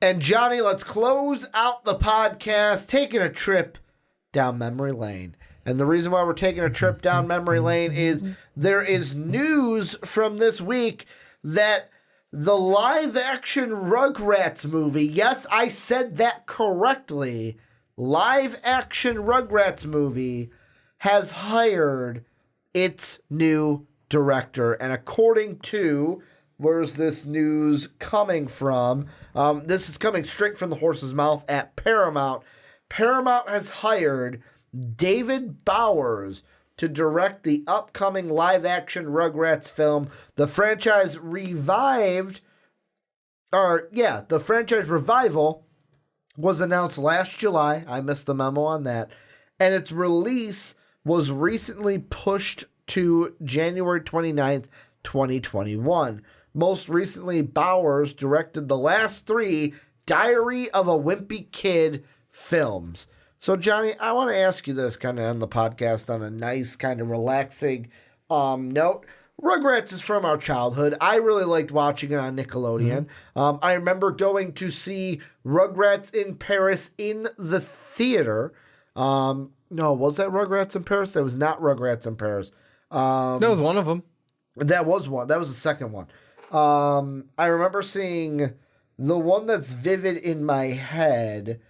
And Johnny, let's close out the podcast taking a trip down memory lane. And the reason why we're taking a trip down memory lane is there is news from this week that the live-action Rugrats movie, yes, I said that correctly, live-action Rugrats movie has hired its new director. And according to, where's this news coming from? This is coming straight from the horse's mouth at Paramount. Paramount has hired David Bowers to direct the upcoming live-action Rugrats film. The franchise revival was announced last July. I missed the memo on that. And its release was recently pushed to January 29th, 2021. Most recently, Bowers directed the last 3 Diary of a Wimpy Kid films. So, Johnny, I want to ask you this kind of on the podcast on a nice kind of relaxing note. Rugrats is from our childhood. I really liked watching it on Nickelodeon. I remember going to see Rugrats in Paris in the theater. No, was that Rugrats in Paris? That was not Rugrats in Paris. That was one of them. That was one. That was the second one. I remember seeing the one that's vivid in my head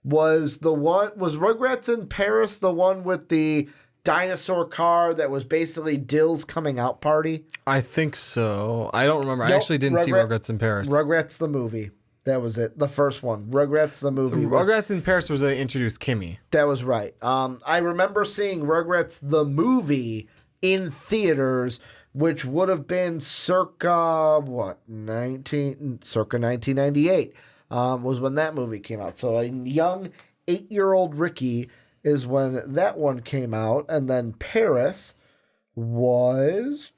was Rugrats in Paris the one with the dinosaur car that was basically Dill's coming out party? I think so. I don't remember. I actually didn't see Rugrats in Paris. Rugrats the movie. That was it. The first one. Rugrats the movie. Rugrats in Paris was they introduced Kimmy. That was right. I remember seeing Rugrats the movie in theaters, which would have been circa 1998. Was when that movie came out. So a young 8-year-old Ricky is when that one came out. And then Paris was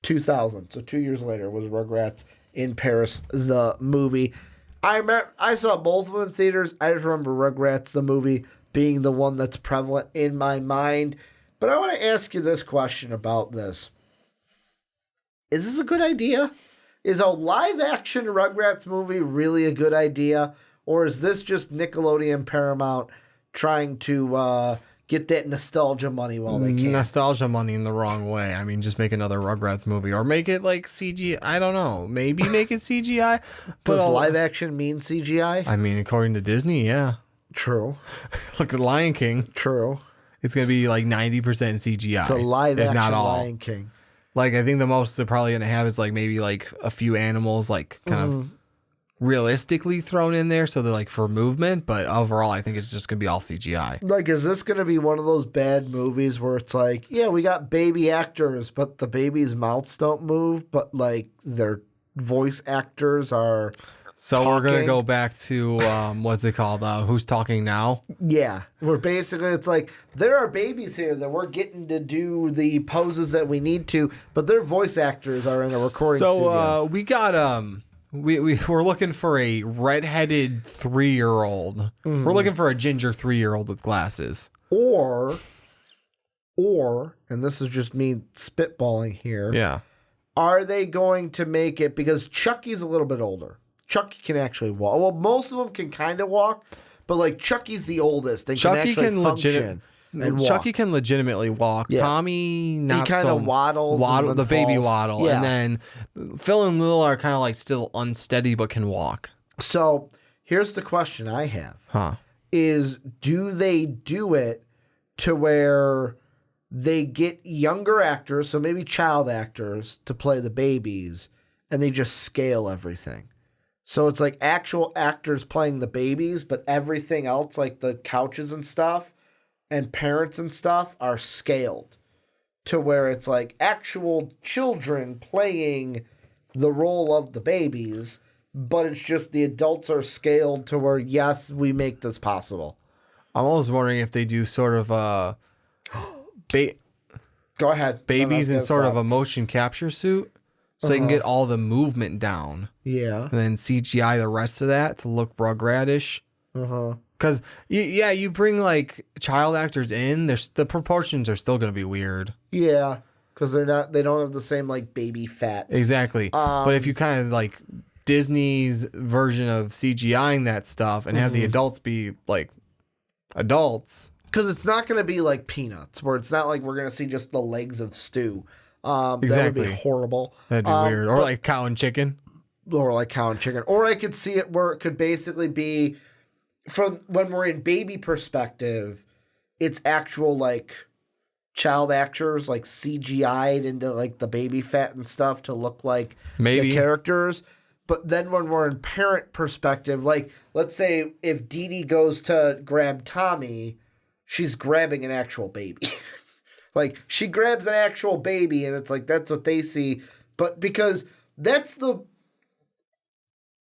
2000. So 2 years later was Rugrats in Paris, the movie. I saw both of them in theaters. I just remember Rugrats, the movie, being the one that's prevalent in my mind. But I want to ask you this question about this. Is this a good idea? Is a live-action Rugrats movie really a good idea? Or is this just Nickelodeon Paramount trying to get that nostalgia money while they can? Nostalgia money in the wrong way. I mean, just make another Rugrats movie. Or make it like CGI. I don't know. Maybe make it CGI. Does live-action mean CGI? I mean, according to Disney, yeah. True. Like The Lion King. True. It's going to be like 90% CGI. It's a live-action not all. Lion King. Like, I think the most they're probably going to have is like maybe like a few animals like kind of realistically thrown in there. So they're like for movement. But overall, I think it's just going to be all CGI. Like, is this going to be one of those bad movies where it's like, yeah, we got baby actors, but the baby's mouths don't move, but like their voice actors are... So we're going to go back to, what's it called? Who's Talking Now? Yeah. We're basically, it's like, there are babies here that we're getting to do the poses that we need to, but their voice actors are in a recording studio. So we got, we're looking for a redheaded 3-year-old. We're looking for a ginger 3-year-old with glasses. Or, and this is just me spitballing here. Yeah. Are they going to make it, because Chucky's a little bit older. Chucky can actually walk. Well, most of them can kind of walk, but like Chucky's the oldest. They Chucky can actually function and walk. Chucky can legitimately walk. Yeah. Tommy, not he kind of waddles. The baby falls. waddle. Yeah. And then Phil and Lil are kind of like still unsteady but can walk. So here's the question I have. Is do they do it to where they get younger actors, so maybe child actors, to play the babies, and they just scale everything? So it's like actual actors playing the babies, but everything else, like the couches and stuff and parents and stuff, are scaled to where it's like actual children playing the role of the babies, but it's just the adults are scaled to where, yes, we make this possible. I'm always wondering if they do sort of Go ahead. Babies in sort of a motion capture suit. So they can get all the movement down. Yeah. And then CGI the rest of that to look Rugratish. Because, you bring like child actors in, the proportions are still going to be weird. Yeah. Because they don't have the same like baby fat. Exactly. But if you kind of like Disney's version of CGIing that stuff and have the adults be like adults. Because it's not going to be like Peanuts, where it's not like we're going to see just the legs of stew. That Exactly. would be horrible. That'd be weird. Or like cow and chicken. Or like cow and chicken. Or I could see it where it could basically be, from when we're in baby perspective, it's actual like child actors like CGI'd into like the baby fat and stuff to look like Maybe the characters. But then when we're in parent perspective, like let's say if Dee Dee goes to grab Tommy, she's grabbing an actual baby. Like she grabs an actual baby and it's like that's what they see. But because that's the,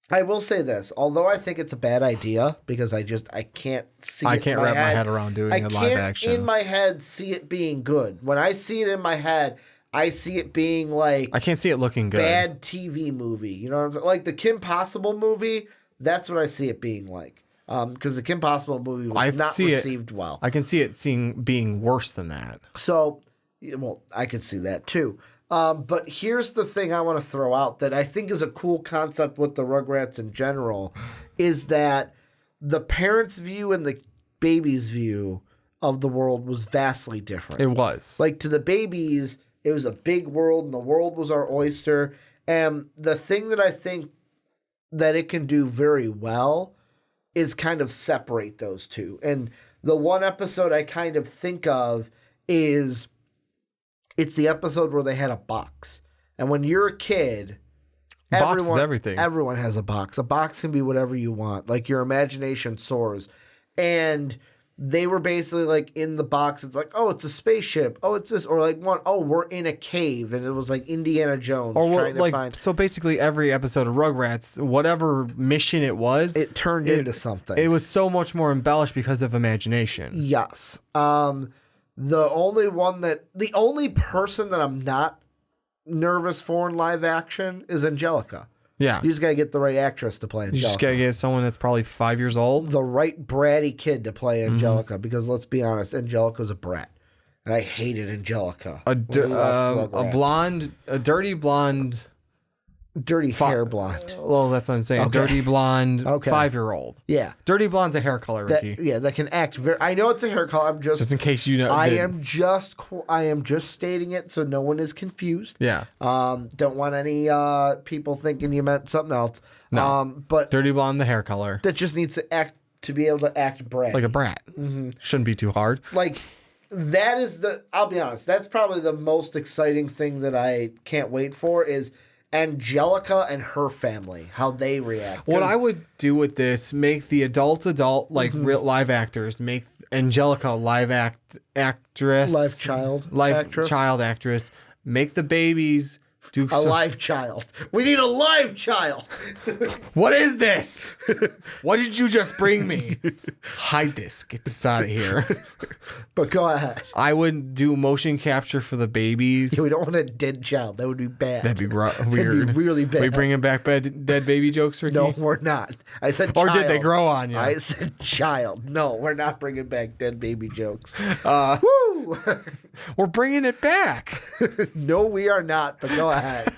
I will say this, although I think it's a bad idea because I can't see I it can't in my wrap head. my head around doing I a live can't action. in my head see it being good. When I see it in my head, I see it being like I can't see it looking good. bad TV movie. You know what I'm saying? Like the Kim Possible movie, that's what I see it being like. Because the Kim Possible movie was not received well. I can see it being worse than that. So, well, I can see that too. But here's the thing I want to throw out that I think is a cool concept with the Rugrats in general, is that the parents' view and the baby's view of the world was vastly different. It was. Like to the babies, it was a big world and the world was our oyster. And the thing that I think that it can do very well is kind of separate those two. And the one episode I kind of think of is it's the episode where they had a box. And when you're a kid, Box is everything. Everyone has a box. A box can be whatever you want. Like your imagination soars. And they were basically like in the box. It's like, oh, it's a spaceship. Oh, it's this. Or like we're in a cave. And it was like Indiana Jones trying to find. So basically every episode of Rugrats, whatever mission it was, It turned into something. it was so much more embellished because of imagination. Yes. The only person that I'm not nervous for in live action is Angelica. Yeah. You just got to get the right actress to play You Angelica. just gotta get someone that's probably 5 years old. The right bratty kid to play Angelica, because let's be honest, Angelica's a brat. And I hated Angelica. A dirty blonde. Dirty hair blonde. Well, that's what I'm saying. Okay. Dirty blonde, Okay. 5-year-old. Yeah. Dirty blonde's a hair color, Ricky. That can act very. I know it's a hair color. I'm Just in case you know. I am just stating it so no one is confused. Yeah. Don't want any people thinking you meant something else. No. But Dirty blonde, the hair color. that just needs to be able to act bratty. Like a brat. Shouldn't be too hard. Like that is I'll be honest, that's probably the most exciting thing that I can't wait for is Angelica and her family, how they react. What I would do with this, make the adult, like real live actors, make Angelica actress. Live child actress. Child actress. Make the babies do A live child. We need a live child. What is this? What did you just bring me? Hide this. Get this out of here. But go ahead. I would do motion capture for the babies. Yeah, we don't want a dead child. That would be bad. That'd be weird. That'd be really bad. We bringing back dead baby jokes, Ricky? No, we're not. I said Or child. did they grow on you? I said child. No, we're not bringing back dead baby jokes. Woo! We're bringing it back. No, we are not, but go ahead.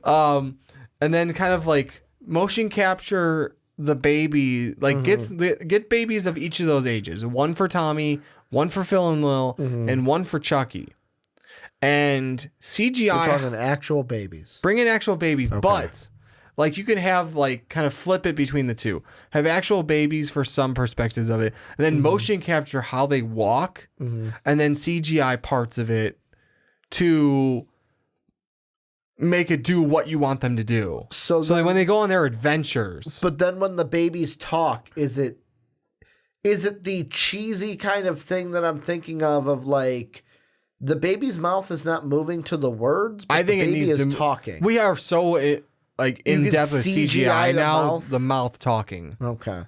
And then kind of like motion capture the baby, like get babies of each of those ages. One for Tommy, one for Phil and Lil, and one for Chucky. And CGI. We're talking actual babies. Bring in actual babies, but like you can have like kind of flip it between the two. Have actual babies for some perspectives of it, and then motion capture how they walk, and then CGI parts of it to make it do what you want them to do. So then, when they go on their adventures. But then when the babies talk, is it the cheesy kind of thing that I'm thinking of like the baby's mouth is not moving to the words, but I think the baby it needs is to talking. We are so like in depth with CGI the now. mouth? The mouth talking. Okay.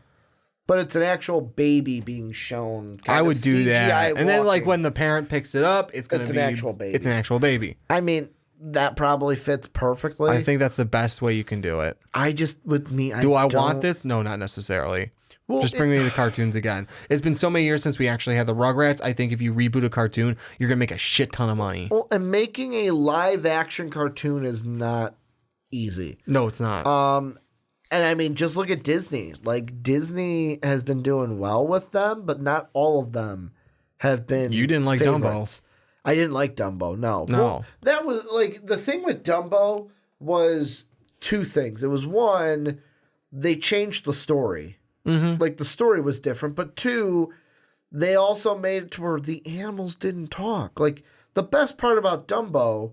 But it's an actual baby being shown. I would do that. And then like walking. when the parent picks it up, it's going to be an actual baby. It's an actual baby. I mean, that probably fits perfectly. I think that's the best way you can do it. Do I want this? No, not necessarily. Well, just bring me the cartoons again. It's been so many years since we actually had the Rugrats. I think if you reboot a cartoon, you're going to make a shit ton of money. Well, and making a live action cartoon is not easy. No, it's not. And I mean, just look at Disney. Like, Disney has been doing well with them, but not all of them have been. You didn't like favorites. I didn't like Dumbo. No. No. Well, that was like the thing with Dumbo was two things. It was one, they changed the story. Mm-hmm. Like, the story was different, but two, they also made it to where the animals didn't talk. Like, the best part about Dumbo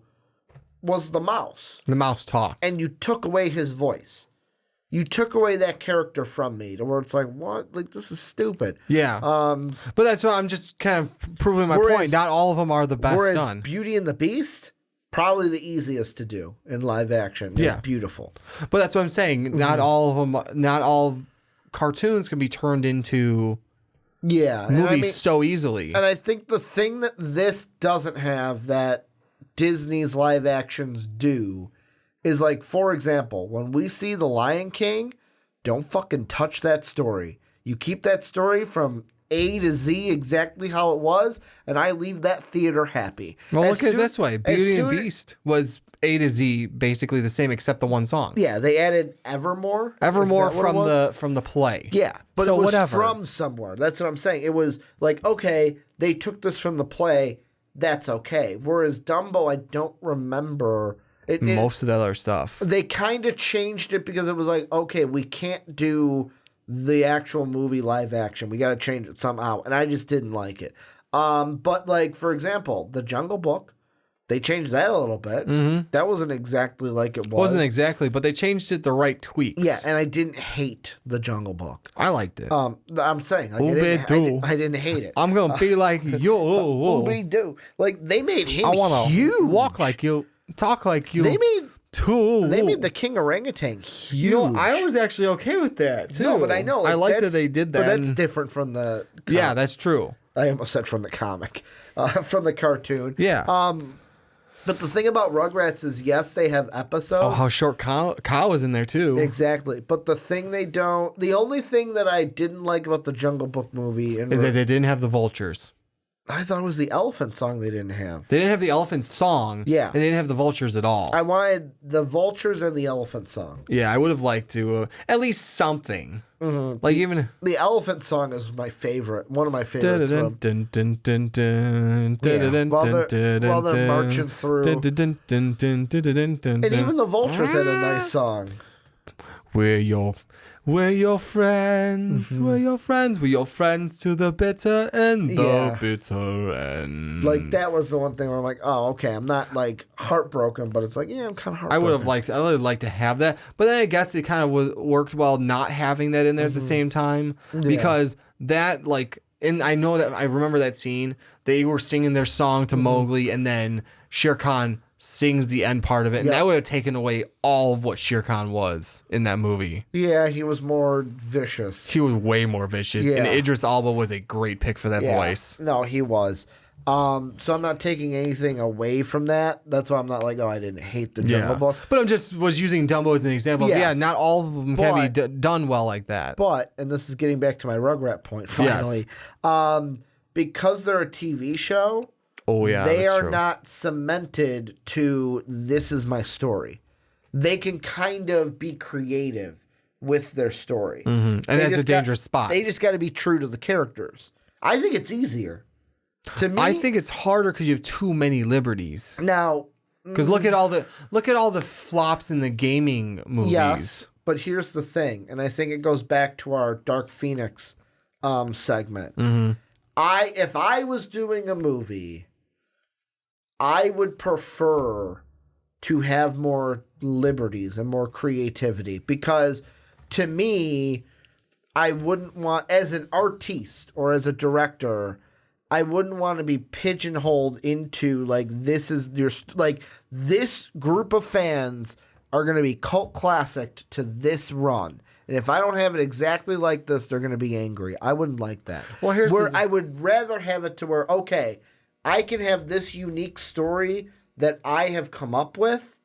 was the mouse. The mouse talked. And you took away his voice. You took away that character from me to where it's like, what? Like, this is stupid. Yeah. But that's why I'm just kind of proving my point. Not all of them are the best whereas done. Beauty and the Beast, probably the easiest to do in live action. It's beautiful. But that's what I'm saying. Not all of them, not all cartoons can be turned into movies so easily. And I think the thing that this doesn't have that Disney's live actions do is, like, for example, when we see The Lion King, don't fucking touch that story. You keep that story from A to Z exactly how it was, and I leave that theater happy. Well, look at it this way. Beauty and Beast was A to Z basically the same except the one song. Yeah, they added Evermore. Evermore from the play. Yeah, but so it was whatever. from somewhere. That's what I'm saying. It was like, okay, they took this from the play. That's okay. Whereas Dumbo, I don't remember... Most of the other stuff. They kind of changed it because it was like, okay, we can't do the actual movie live action. We got to change it somehow. And I just didn't like it. But, like, for example, The Jungle Book, they changed that a little bit. Mm-hmm. That wasn't exactly like it was. Wasn't exactly, but they changed it the right tweaks. Yeah, and I didn't hate The Jungle Book. I liked it. I'm saying, like, I didn't hate it. I'm going to be like you. Ooby-doo. Like, they made him huge. Walk like you. Talk like you. They made They made the king orangutan huge. You know, I was actually okay with that too. No, but I know. I like that they did that. But that's different from the comic. Yeah, that's true. I almost said from the comic. From the cartoon. Yeah. But the thing about Rugrats is, yes, they have episodes. Oh, how short Kyle is in there too. Exactly. But the only thing that I didn't like about the Jungle Book movie is that they didn't have the vultures. I thought it was the elephant song they didn't have. They didn't have the elephant song. Yeah. And they didn't have the vultures at all. I wanted the vultures and the elephant song. Yeah, I would have liked to at least something. Mm-hmm. Like even the elephant song is my favorite. One of my favorites. While they're marching through. And even the vultures had a nice song. We're your friends. Mm-hmm. We're your friends. We're your friends to the bitter end. The bitter end. Like, that was the one thing where I'm like, oh, okay. I'm not, like, heartbroken, but it's like, yeah, I'm kind of heartbroken. I would have liked to have that. But then I guess it kind of worked well not having that in there at the same time. Because that, like, and I remember that scene. They were singing their song to Mowgli, and then Shere Khan sings the end part of it, and that would have taken away all of what Shere Khan was in that movie. Yeah, he was more vicious. He was way more vicious, and Idris Elba was a great pick for that voice. No, he was. So I'm not taking anything away from that. That's why I'm not like, oh, I didn't hate the Jungle Book. But I'm just was using Dumbo as an example. Yeah, not all of them can be done well like that. But, and this is getting back to my Rugrat point finally, because they're a TV show, they are not cemented to this is my story. They can kind of be creative with their story. Mm-hmm. And that's a dangerous spot. They just got to be true to the characters. I think it's easier. To me, I think it's harder because you have too many liberties. Now, because look at all the flops in the gaming movies. Yes, but here's the thing, and I think it goes back to our Dark Phoenix segment. Mm-hmm. If I was doing a movie, I would prefer to have more liberties and more creativity, because to me, I wouldn't want, as an artiste or as a director, I wouldn't want to be pigeonholed into like, this is your, like, this group of fans are going to be cult classic to this run. And if I don't have it exactly like this, they're going to be angry. I wouldn't like that. Well, I would rather have it to where, okay, I can have this unique story that I have come up with,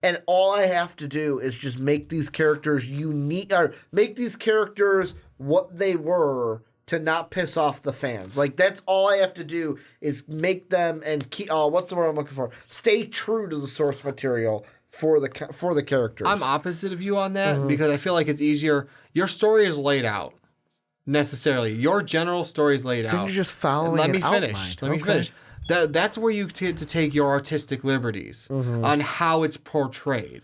and all I have to do is just make these characters unique, or make these characters what they were to not piss off the fans. Like, that's all I have to do is make them and keep, what's the word I'm looking for? Stay true to the source material for the characters. I'm opposite of you on that because I feel like it's easier. Your story is laid out necessarily. Your general story is laid Then out. you're just following Let me an finish. outline. Let me finish. That's where you get to take your artistic liberties on how it's portrayed.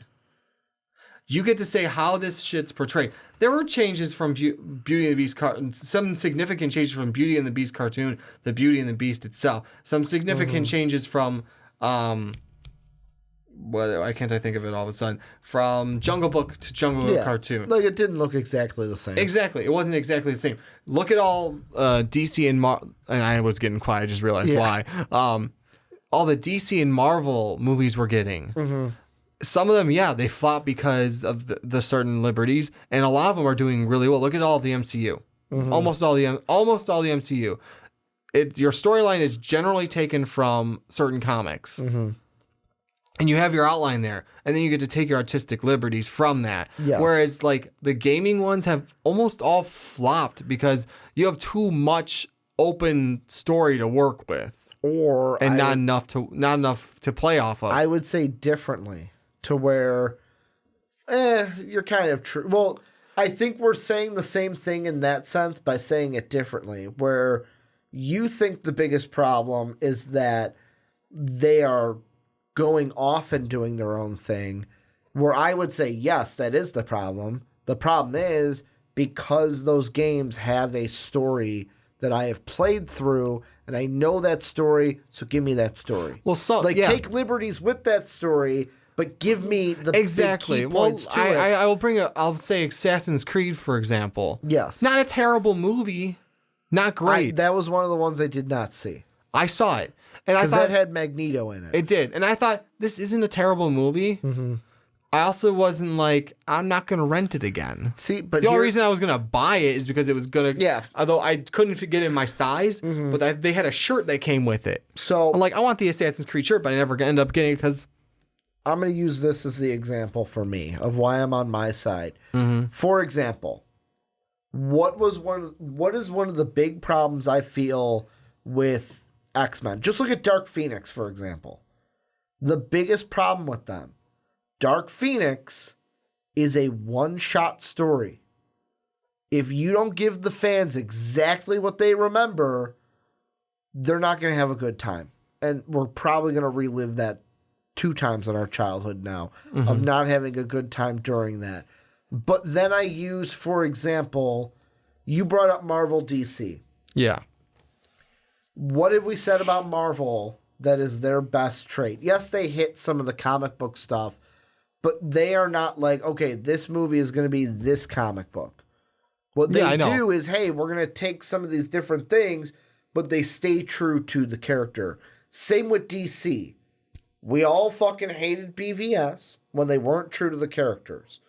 You get to say how this shit's portrayed. There were changes from Beauty and the Beast some significant changes from Beauty and the Beast cartoon, the Beauty and the Beast itself. Some significant changes from why can't I think of it all of a sudden? From Jungle Book to Jungle Book cartoon. Like, it didn't look exactly the same. Exactly. It wasn't exactly the same. Look at all DC and and I was getting quiet, I just realized why. All the DC and Marvel movies we're getting. Some of them, they flop because of the certain liberties, and a lot of them are doing really well. Look at all of the MCU. Almost all the MCU. Your storyline is generally taken from certain comics. And you have your outline there, and then you get to take your artistic liberties from that. Yes. Whereas, like, the gaming ones have almost all flopped because you have too much open story to work with, and not enough to play off of. I would say differently, to where, you're kind of true. Well, I think we're saying the same thing in that sense by saying it differently, where you think the biggest problem is that they are going off and doing their own thing, where I would say, yes, that is the problem. The problem is because those games have a story that I have played through and I know that story, so give me that story. Well, take liberties with that story, but give me the big key points to it. I'll say Assassin's Creed, for example. Yes. Not a terrible movie. Not great. That was one of the ones I did not see. I saw it. And I thought that had Magneto in it. It did. And I thought, this isn't a terrible movie. I also wasn't like, I'm not going to rent it again. See, but the only reason I was going to buy it is because it was going to... Yeah. Although I couldn't get it in my size, but they had a shirt that came with it. So I'm like, I want the Assassin's Creed shirt, but I never ended up getting it because... I'm going to use this as the example for me of why I'm on my side. For example, what is one of the big problems I feel with X-Men? Just look at Dark Phoenix, for example. The biggest problem with them, Dark Phoenix is a one-shot story. If you don't give the fans exactly what they remember, they're not going to have a good time. And we're probably going to relive that 2 times in our childhood now of not having a good time during that. But then I use, for example, you brought up Marvel DC. Yeah. What have we said about Marvel that is their best trait? Yes, they hit some of the comic book stuff, but they are not like, okay, this movie is going to be this comic book. What they do is, hey, we're going to take some of these different things, but they stay true to the character. Same with DC. We all fucking hated BVS when they weren't true to the characters.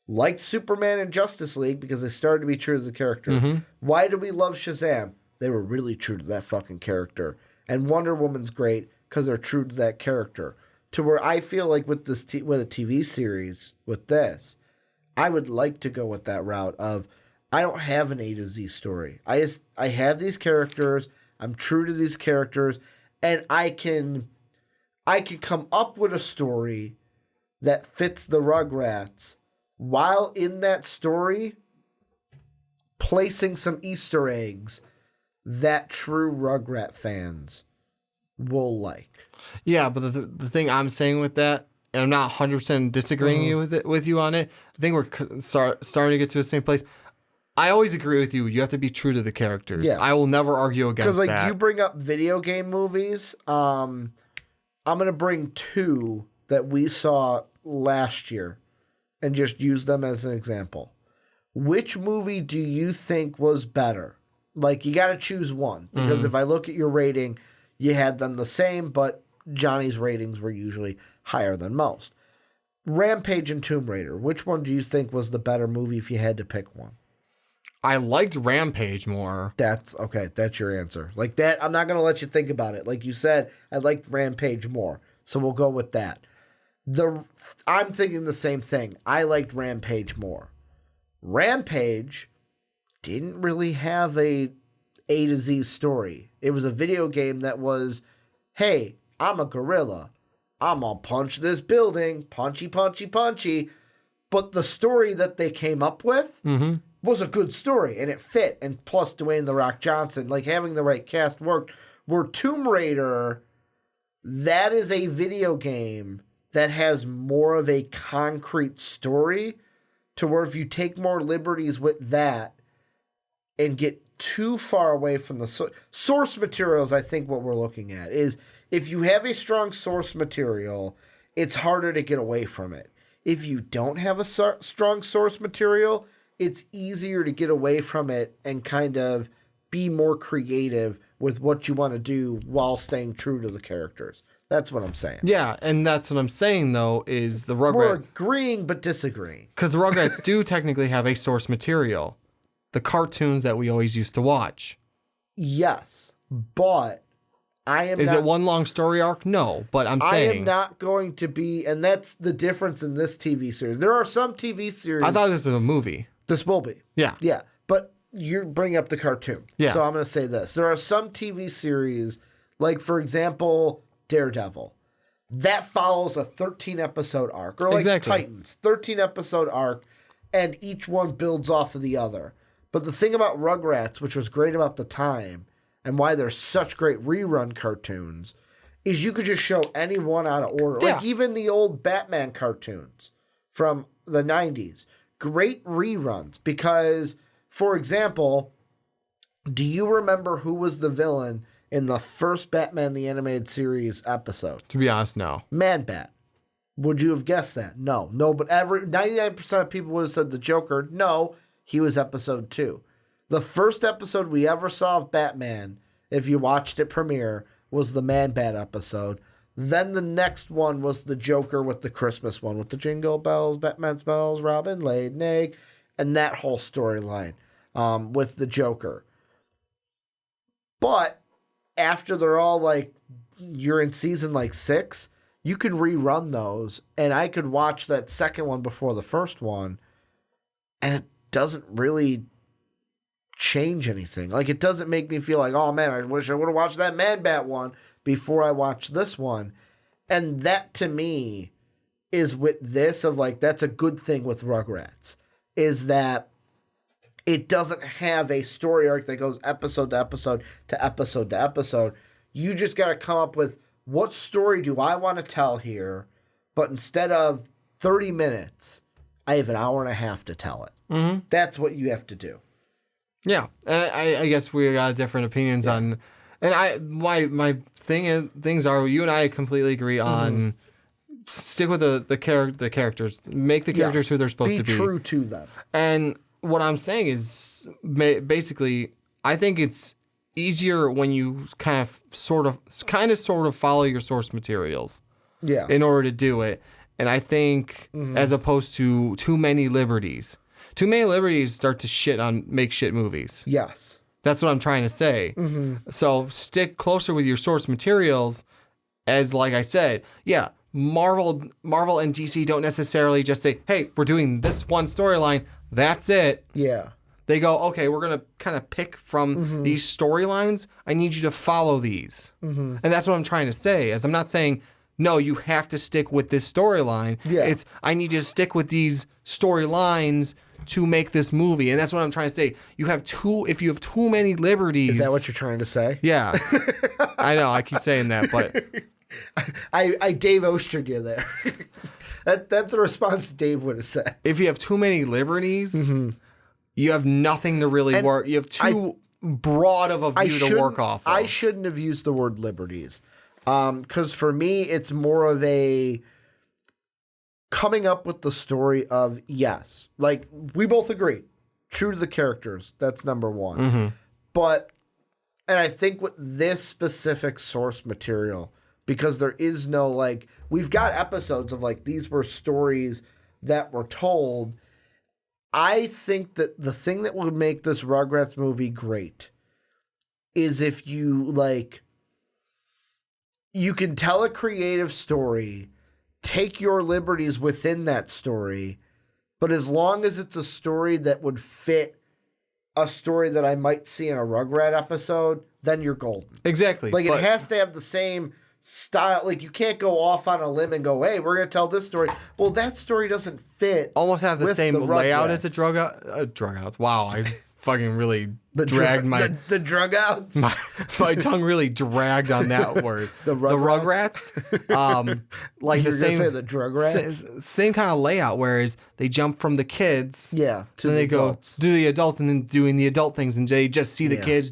Like Superman and Justice League because they started to be true to the character. Why do we love Shazam? They were really true to that fucking character. And Wonder Woman's great because they're true to that character. To where I feel like with this with a TV series, with this, I would like to go with that route of, I don't have an A to Z story. I have these characters, I'm true to these characters, and I can come up with a story that fits the Rugrats while in that story placing some Easter eggs that true Rugrat fans will like. Yeah, but the thing I'm saying with that, and I'm not 100% disagreeing with you on it, I think we're starting to get to the same place. I always agree with you. You have to be true to the characters. Yeah. I will never argue against that. Because you bring up video game movies. I'm going to bring 2 that we saw last year and just use them as an example. Which movie do you think was better? Like, you got to choose one. Because if I look at your rating, you had them the same, but Johnny's ratings were usually higher than most. Rampage and Tomb Raider. Which one do you think was the better movie if you had to pick one? I liked Rampage more. That's okay. That's your answer. Like that, I'm not going to let you think about it. Like you said, I liked Rampage more. So we'll go with that. I'm thinking the same thing. I liked Rampage more. Rampage didn't really have a to Z story. It was a video game that was, hey, I'm a gorilla. I'm gonna punch this building, punchy, punchy, punchy. But the story that they came up with was a good story, and it fit. And plus, Dwayne "The Rock" Johnson, like having the right cast worked. Where Tomb Raider, that is a video game that has more of a concrete story, to where if you take more liberties with that and get too far away from the source materials, I think what we're looking at is if you have a strong source material, it's harder to get away from it. If you don't have a strong source material, it's easier to get away from it and kind of be more creative with what you want to do while staying true to the characters. That's what I'm saying. Yeah, and that's what I'm saying, though, is the Rugrats... We're agreeing but disagreeing. Because the Rugrats do technically have a source material. The cartoons that we always used to watch. Yes, but I am Is it one long story arc? No, but I'm saying... I am not going to be... And that's the difference in this TV series. There are some TV series... I thought this was a movie. This will be. Yeah. Yeah, but you bring up the cartoon. Yeah. So I'm going to say this. There are some TV series, like, for example, Daredevil, that follows a 13-episode arc. Or like Exactly. Titans, 13-episode arc, and each one builds off of the other. But the thing about Rugrats, which was great about the time, and why they're such great rerun cartoons, is you could just show any one out of order. Yeah. Like even the old Batman cartoons from the 90s. Great reruns because, for example, do you remember who was the villain in the first Batman the Animated Series episode? To be honest, no. Man-Bat. Would you have guessed that? No. No, but 99% of people would have said the Joker. No, he was episode 2. The first episode we ever saw of Batman, if you watched it premiere, was the Man-Bat episode. Then the next one was the Joker with the Christmas one, with the Jingle Bells, Batman Smells, Robin laid an egg, and that whole storyline with the Joker. But after they're all like, you're in season like 6, you can rerun those, and I could watch that second one before the first one, and it doesn't really change anything. Like, it doesn't make me feel like, oh man, I wish I would have watched that Man-Bat one before I watched this one. And that to me is with this of like, that's a good thing with Rugrats, is that it doesn't have a story arc that goes episode to episode to episode to episode. You just got to come up with, what story do I want to tell here? But instead of 30 minutes, I have an hour and a half to tell it. Mm-hmm. That's what you have to do. Yeah, and I guess we got different opinions on, and my things are, you and I completely agree on stick with the characters, make the characters who they're supposed to be. Be true to them. And what I'm saying is basically, I think it's easier when you kind of sort of follow your source materials. Yeah. In order to do it, and I think as opposed to too many liberties. Too many liberties start to make shit movies. Yes. That's what I'm trying to say. So stick closer with your source materials. As like I said, yeah, Marvel and DC don't necessarily just say, hey, we're doing this one storyline. That's it. Yeah. They go, okay, we're going to kind of pick from these storylines. I need you to follow these. And that's what I'm trying to say. As I'm not saying, no, you have to stick with this storyline. Yeah. It's, I need you to stick with these storylines to make this movie. And that's what I'm trying to say. If you have too many liberties. Is that what you're trying to say? Yeah. I know, I keep saying that, but I Dave Ostered you there. That's the response Dave would have said. If you have too many liberties, you have nothing to really work. You have too broad of a view to work off of. I shouldn't have used the word liberties. Because for me, it's more of a coming up with the story of, yes, like we both agree, true to the characters. That's number one. And I think with this specific source material, because there is no, like, we've got episodes of like, these were stories that were told. I think that the thing that would make this Rugrats movie great is if you can tell a creative story, take your liberties within that story, but as long as it's a story that would fit a story that I might see in a Rugrat episode, then you're golden. Exactly. Like, it has to have the same style. Like, you can't go off on a limb and go, hey, we're going to tell this story. Well, that story doesn't fit. Almost have the with same the layout Rugrats. as a drug house. Wow, I fucking really The dragged the drug outs. my tongue really dragged on that word. The Rugrats. Like You're the same gonna say the Drugrats? same kind of layout. Whereas they jump from the kids, Yeah, to then the they adults. go do the adults, and then doing the adult things, and they just see the Yeah. kids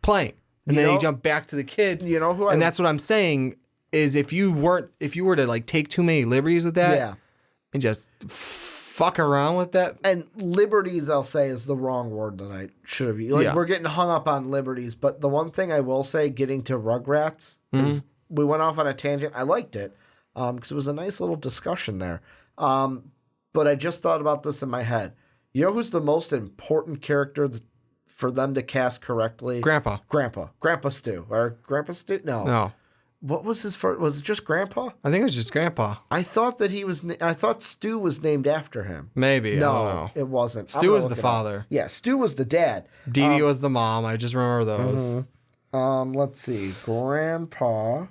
playing, and You then know- they jump back to the kids. You know who and I- that's what I'm saying is if you were to like take too many liberties with that, Yeah. and just fuck around with that. And liberties, I'll say, is the wrong word that I should have used. Like, Yeah. we're getting hung up on liberties, but the one thing I will say, getting to Rugrats, is we went off on a tangent. I liked it because it was a nice little discussion there. But I just thought about this in my head. You know who's the most important character for them to cast correctly? Grandpa. Grandpa Stu. Or Grandpa Stu? No. What was his first? Was it just Grandpa? I think it was just Grandpa. I thought that I thought Stu was named after him. Maybe. No, I don't know. it wasn't. I'm Stu gonna was look the it up. father. Yeah, Stu was the dad. Dee Dee was the mom. I just remember those. Let's see. Grandpa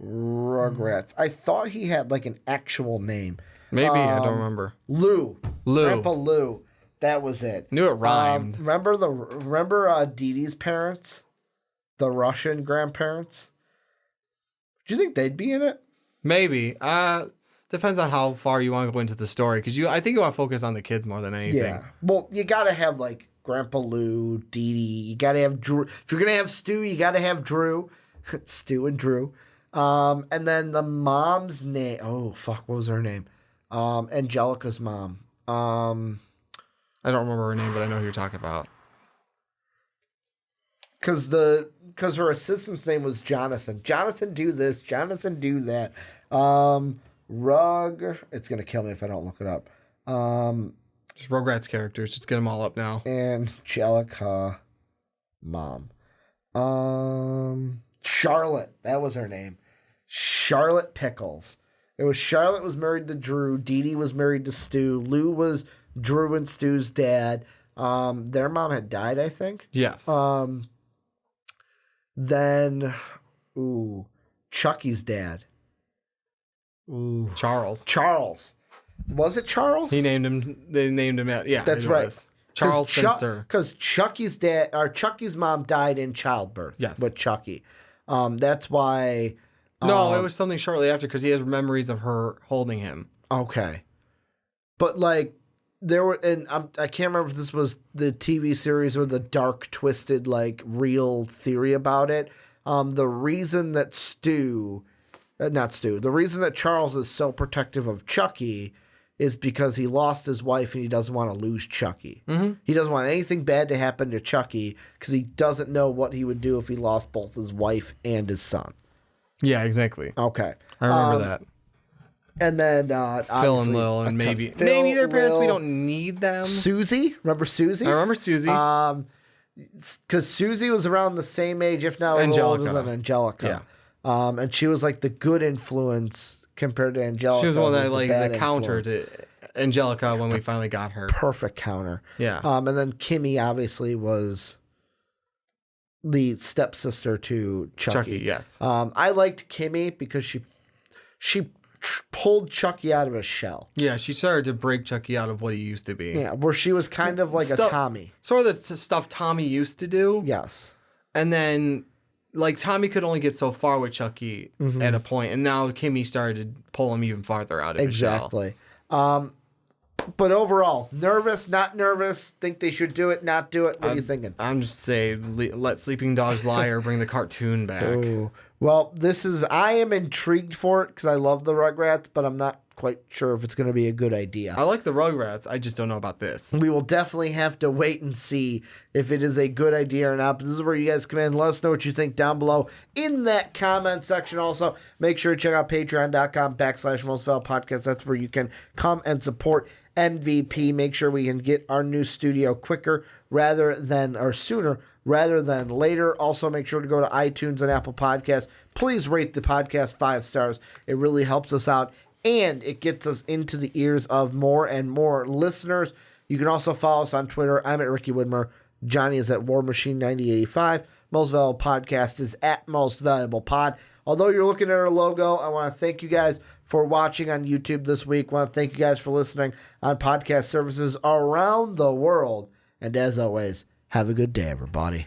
Rugrats. I thought he had like an actual name. Maybe. I don't remember. Lou. Lou. Grandpa Lou. That was it. Knew it rhymed. Remember Dee Dee's parents? The Russian grandparents? Do you think they'd be in it? Maybe. Depends on how far you want to go into the story. Because I think you want to focus on the kids more than anything. Yeah. Well, you got to have like Grandpa Lou, Dee Dee. You got to have Drew. If you're going to have Stu, you got to have Drew. Stu and Drew. And then the mom's name. Oh, fuck. What was her name? Angelica's mom. I don't remember her name, but I know who you're talking about. Because her assistant's name was Jonathan. Jonathan, do this. Jonathan, do that. It's going to kill me if I don't look it up. Just Rugrats characters. Just get them all up now. Angelica mom. Charlotte. That was her name. Charlotte Pickles. It was Charlotte was married to Drew. Dee Dee was married to Stu. Lou was Drew and Stu's dad. Their mom had died, I think. Yes. Then, Chucky's dad. Charles. Was it Charles? He named him. They named him. Yeah, That's it right. was. Charles Finster. Because Chucky's dad or Chucky's mom died in childbirth. Yes. With Chucky. That's why. No, it was something shortly after because he has memories of her holding him. Okay. But like there were, and I can't remember if this was the TV series or the dark, twisted, like real theory about it. The reason that the reason that Charles is so protective of Chucky is because he lost his wife and he doesn't want to lose Chucky. Mm-hmm. He doesn't want anything bad to happen to Chucky because he doesn't know what he would do if he lost both his wife and his son. Yeah, exactly. Okay. I remember that. And then Phil and Lil, and maybe their parents. We don't need them. Susie, remember Susie? I remember Susie. Because Susie was around the same age, if not a little older than Angelica. Yeah. And she was like the good influence compared to Angelica. She was one that like bad the counter to Angelica when we finally got her. Perfect counter. Yeah. And then Kimmy obviously was the stepsister to Chucky. Yes. I liked Kimmy because she pulled Chucky out of his shell. Yeah, she started to break Chucky out of what he used to be. Yeah, where she was kind of like a Tommy. Sort of the stuff Tommy used to do. Yes. And then, like, Tommy could only get so far with Chucky at a point, and now Kimmy started to pull him even farther out of his shell. Exactly. But overall, nervous, not nervous, think they should do it, not do it. What are you thinking? I'm just saying, let sleeping dogs lie or bring the cartoon back. Ooh. Well, I am intrigued for it because I love the Rugrats, but I'm not quite sure if it's going to be a good idea. I like the Rugrats. I just don't know about this. We will definitely have to wait and see if it is a good idea or not. But this is where you guys come in. Let us know what you think down below in that comment section. Also, make sure to check out patreon.com/mostvaluable podcast. That's where you can come and support MVP. Make sure we can get our new studio sooner rather than later. Also, make sure to go to iTunes and Apple Podcasts. Please rate the podcast 5 stars. It really helps us out, and it gets us into the ears of more and more listeners. You can also follow us on Twitter. I'm at Ricky Widmer. Johnny is at War Machine 9085. Most Valuable Podcast is at Most Valuable Pod. Although you're looking at our logo, I want to thank you guys for watching on YouTube this week. I want to thank you guys for listening on podcast services around the world. And as always, have a good day, everybody.